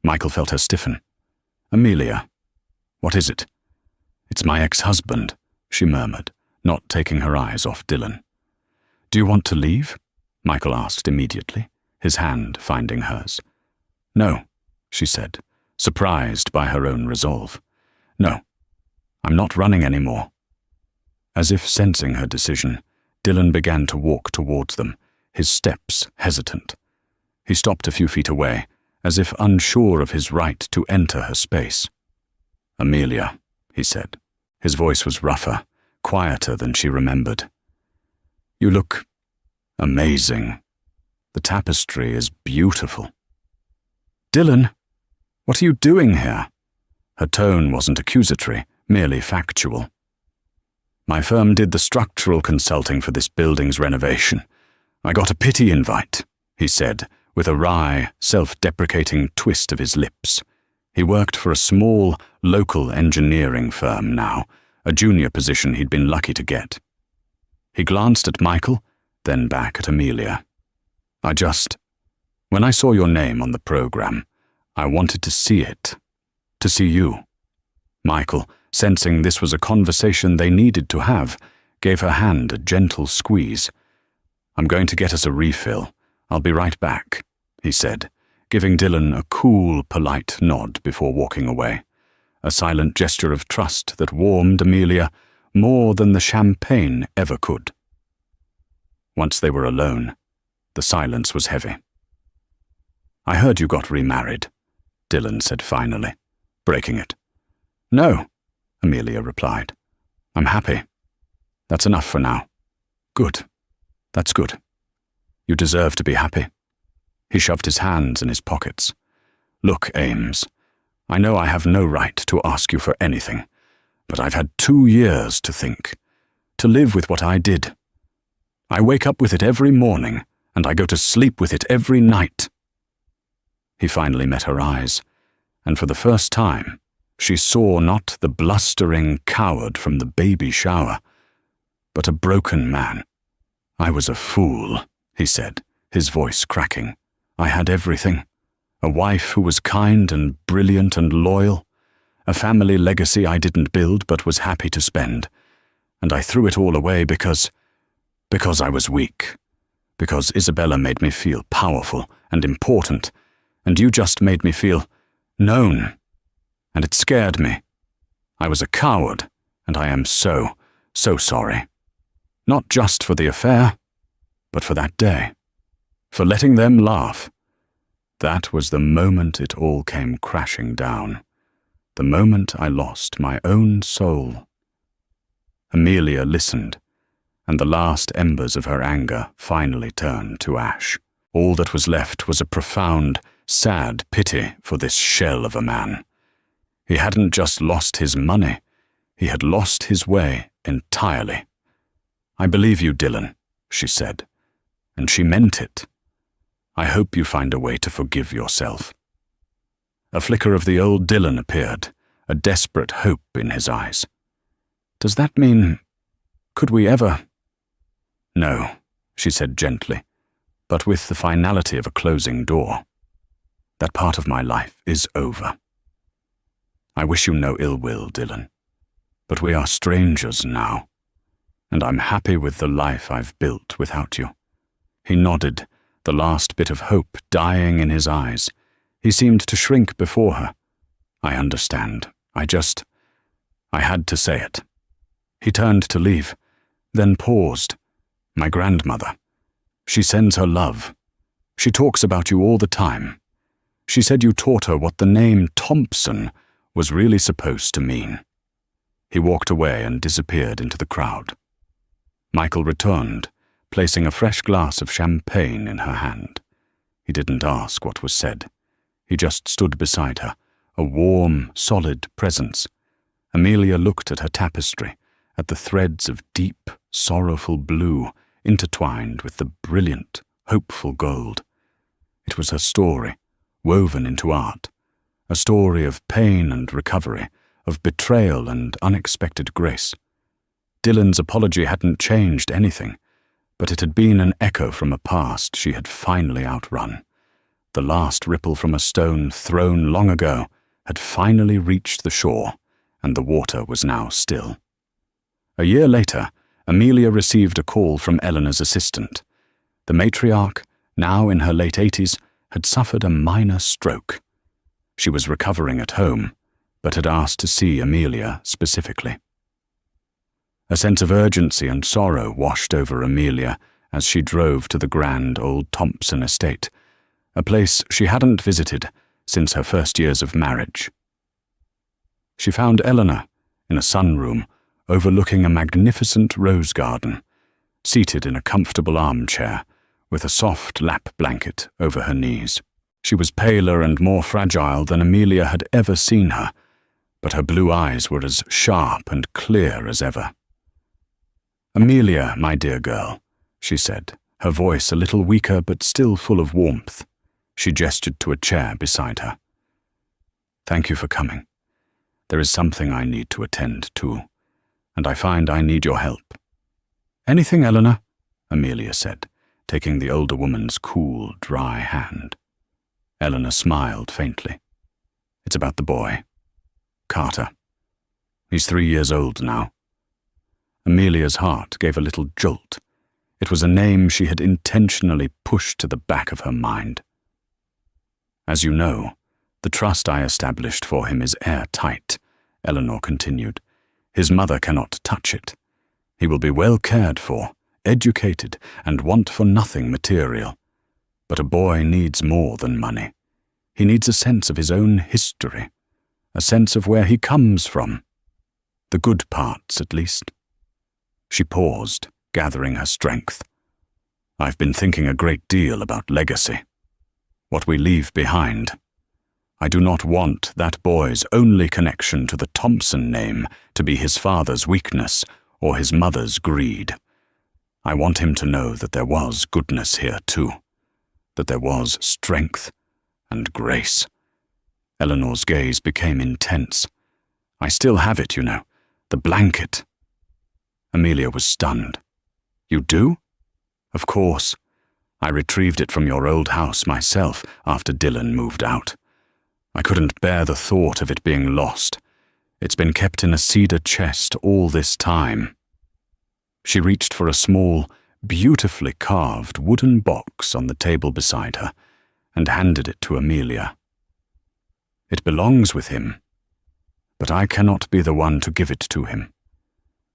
Michael felt her stiffen. "Amelia, what is it?" "It's my ex-husband," she murmured, not taking her eyes off Dylan. "Do you want to leave?" Michael asked immediately, his hand finding hers. "No," she said, surprised by her own resolve. "No, I'm not running anymore." As if sensing her decision, Dylan began to walk towards them, his steps hesitant. He stopped a few feet away, as if unsure of his right to enter her space. "Amelia," he said. His voice was rougher, quieter than she remembered. "You look amazing. The tapestry is beautiful." "Dylan, what are you doing here?" Her tone wasn't accusatory, merely factual. "My firm did the structural consulting for this building's renovation. I got a pity invite," he said, with a wry, self-deprecating twist of his lips. He worked for a small, local engineering firm now, a junior position he'd been lucky to get. He glanced at Michael, then back at Amelia. When I saw your name on the program, I wanted to see it, to see you." Michael, sensing this was a conversation they needed to have, gave her hand a gentle squeeze. "I'm going to get us a refill. I'll be right back," he said, giving Dylan a cool, polite nod before walking away, a silent gesture of trust that warmed Amelia more than the champagne ever could. Once they were alone, the silence was heavy. "I heard you got remarried," Dylan said finally, breaking it. "No," Amelia replied. "I'm happy. That's enough for now." "Good. That's good. You deserve to be happy." He shoved his hands in his pockets. "Look, Ames, I know I have no right to ask you for anything, but I've had 2 years to think, to live with what I did. I wake up with it every morning, and I go to sleep with it every night." He finally met her eyes, and for the first time, she saw not the blustering coward from the baby shower, but a broken man. "I was a fool," he said, his voice cracking. "I had everything. A wife who was kind and brilliant and loyal, a family legacy I didn't build but was happy to spend, and I threw it all away because I was weak, because Isabella made me feel powerful and important, and you just made me feel known, and it scared me. I was a coward, and I am so sorry. Not just for the affair, but for that day, for letting them laugh. That was the moment it all came crashing down, the moment I lost my own soul." Amelia listened, and the last embers of her anger finally turned to ash. All that was left was a profound, sad pity for this shell of a man. He hadn't just lost his money, he had lost his way entirely. "I believe you, Dylan," she said, and she meant it. "I hope you find a way to forgive yourself." A flicker of the old Dylan appeared, a desperate hope in his eyes. "Does that mean... could we ever—" "No," she said gently, but with the finality of a closing door. "That part of my life is over. I wish you no ill will, Dylan, but we are strangers now, and I'm happy with the life I've built without you." He nodded, the last bit of hope dying in his eyes. He seemed to shrink before her. "I understand. I had to say it." He turned to leave, then paused. My grandmother. She sends her love. She talks about you all the time. She said you taught her what the name Thompson was really supposed to mean. He walked away and disappeared into the crowd. Michael returned, placing a fresh glass of champagne in her hand. He didn't ask what was said. He just stood beside her, a warm, solid presence. Amelia looked at her tapestry, at the threads of deep, sorrowful blue intertwined with the brilliant, hopeful gold. It was her story, woven into art, a story of pain and recovery, of betrayal and unexpected grace. Dylan's apology hadn't changed anything, but it had been an echo from a past she had finally outrun. The last ripple from a stone thrown long ago had finally reached the shore, and the water was now still. A year later, Amelia received a call from Eleanor's assistant. The matriarch, now in her late 80s, had suffered a minor stroke. She was recovering at home, but had asked to see Amelia specifically. A sense of urgency and sorrow washed over Amelia as she drove to the grand old Thompson estate, a place she hadn't visited since her first years of marriage. She found Eleanor in a sunroom overlooking a magnificent rose garden, seated in a comfortable armchair with a soft lap blanket over her knees. She was paler and more fragile than Amelia had ever seen her, but her blue eyes were as sharp and clear as ever. "Amelia, my dear girl," she said, her voice a little weaker but still full of warmth. She gestured to a chair beside her. "Thank you for coming. There is something I need to attend to, and I find I need your help." "Anything, Eleanor?" Amelia said, taking the older woman's cool, dry hand. Eleanor smiled faintly. "It's about the boy. Carter. He's 3 years old now." Amelia's heart gave a little jolt. It was a name she had intentionally pushed to the back of her mind. "As you know, the trust I established for him is airtight," Eleanor continued. "His mother cannot touch it. He will be well cared for, educated, and want for nothing material. But a boy needs more than money. He needs a sense of his own history, a sense of where he comes from. The good parts, at least." She paused, gathering her strength. "I've been thinking a great deal about legacy. What we leave behind. I do not want that boy's only connection to the Thompson name to be his father's weakness or his mother's greed. I want him to know that there was goodness here too, that there was strength and grace." Eleanor's gaze became intense. "I still have it, you know, the blanket." Amelia was stunned. "You do?" "Of course. I retrieved it from your old house myself after Dylan moved out. I couldn't bear the thought of it being lost. It's been kept in a cedar chest all this time." She reached for a small, beautifully carved wooden box on the table beside her and handed it to Amelia. "It belongs with him, but I cannot be the one to give it to him,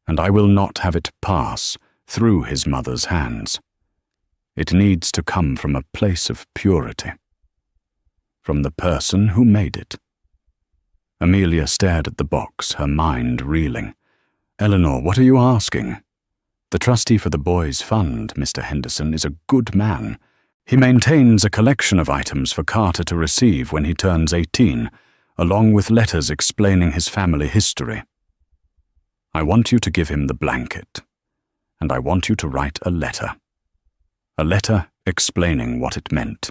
and I will not have it pass through his mother's hands. It needs to come from a place of purity, from the person who made it." Amelia stared at the box, her mind reeling. "Eleanor, what are you asking? The trustee for the boys' fund, Mr. Henderson, is a good man. He maintains a collection of items for Carter to receive when he turns 18, along with letters explaining his family history. I want you to give him the blanket, and I want you to write a letter explaining what it meant.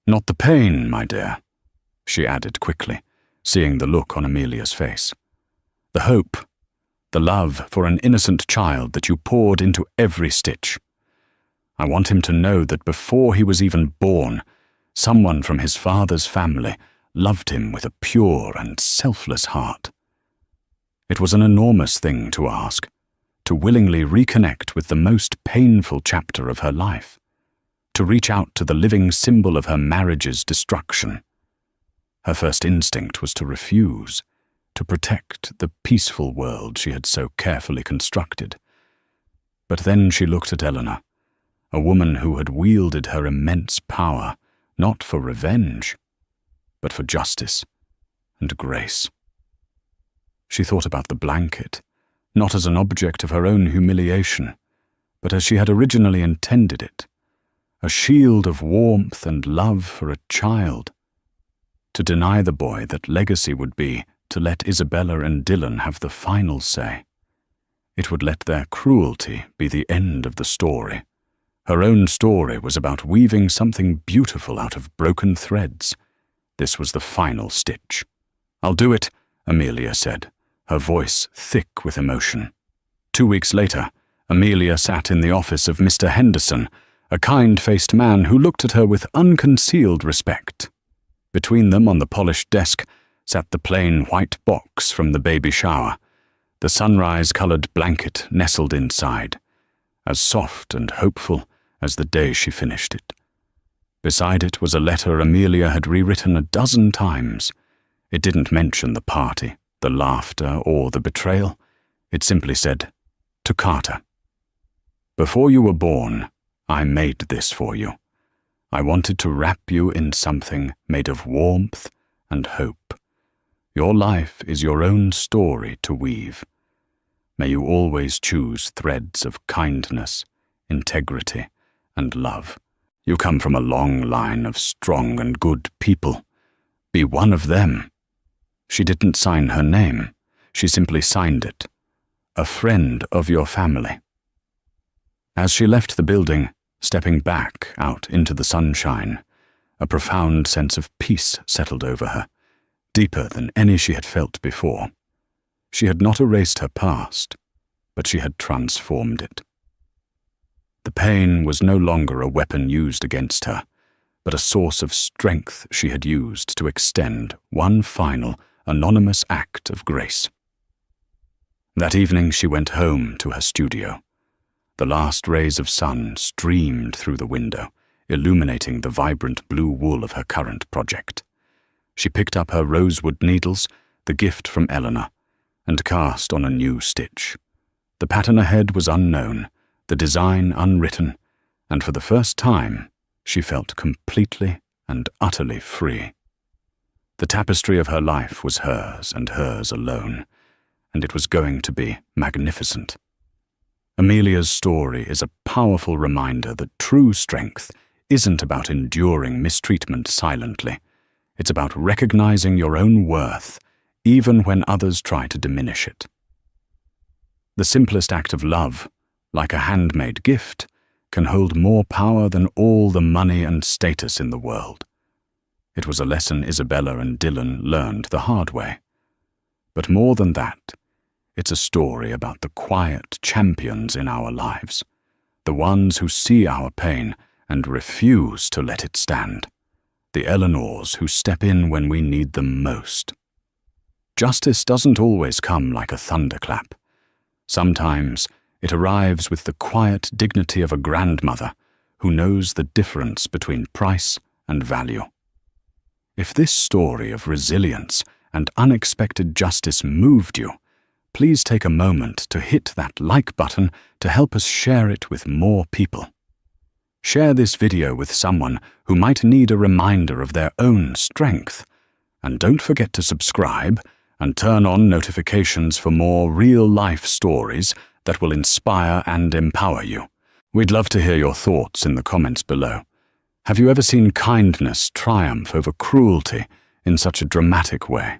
Not the pain, my dear," she added quickly, seeing the look on Amelia's face. "The hope, the love for an innocent child that you poured into every stitch. I want him to know that before he was even born, someone from his father's family loved him with a pure and selfless heart. It was an enormous thing to ask, to willingly reconnect with the most painful chapter of her life, to reach out to the living symbol of her marriage's destruction. Her first instinct was to refuse, to protect the peaceful world she had so carefully constructed, But then she looked at Eleanor, a woman who had wielded her immense power, not for revenge, but for justice and grace. She thought about the blanket, not as an object of her own humiliation, but as she had originally intended it, a shield of warmth and love for a child. To deny the boy that legacy would be to let Isabella and Dylan have the final say. It would let their cruelty be the end of the story. Her own story was about weaving something beautiful out of broken threads. This was the final stitch. "I'll do it," Amelia said, her voice thick with emotion. 2 weeks later, Amelia sat in the office of Mr. Henderson, a kind-faced man who looked at her with unconcealed respect. Between them on the polished desk sat the plain white box from the baby shower, the sunrise-coloured blanket nestled inside, as soft and hopeful as the day she finished it. Beside it was a letter Amelia had rewritten a dozen times. It didn't mention the party, the laughter, or the betrayal. It simply said, "To Carter. Before you were born, I made this for you. I wanted to wrap you in something made of warmth and hope. Your life is your own story to weave. May you always choose threads of kindness, integrity, and love. You come from a long line of strong and good people. Be one of them." She didn't sign her name. She simply signed it. "A friend of your family." As she left the building, stepping back out into the sunshine, a profound sense of peace settled over her, deeper than any she had felt before. She had not erased her past, but she had transformed it. The pain was no longer a weapon used against her, but a source of strength she had used to extend one final, anonymous act of grace. That evening she went home to her studio. The last rays of sun streamed through the window, illuminating the vibrant blue wool of her current project. She picked up her rosewood needles, the gift from Eleanor, and cast on a new stitch. The pattern ahead was unknown, the design unwritten, and for the first time she felt completely and utterly free. The tapestry of her life was hers and hers alone, and it was going to be magnificent. Amelia's story is a powerful reminder that true strength isn't about enduring mistreatment silently. It's about recognizing your own worth, even when others try to diminish it. The simplest act of love, like a handmade gift, can hold more power than all the money and status in the world. It was a lesson Isabella and Dylan learned the hard way. But more than that, it's a story about the quiet champions in our lives, the ones who see our pain and refuse to let it stand, the Eleanors who step in when we need them most. Justice doesn't always come like a thunderclap. Sometimes it arrives with the quiet dignity of a grandmother who knows the difference between price and value. If this story of resilience and unexpected justice moved you, please take a moment to hit that like button to help us share it with more people. Share this video with someone who might need a reminder of their own strength. And don't forget to subscribe and turn on notifications for more real-life stories that will inspire and empower you. We'd love to hear your thoughts in the comments below. Have you ever seen kindness triumph over cruelty in such a dramatic way?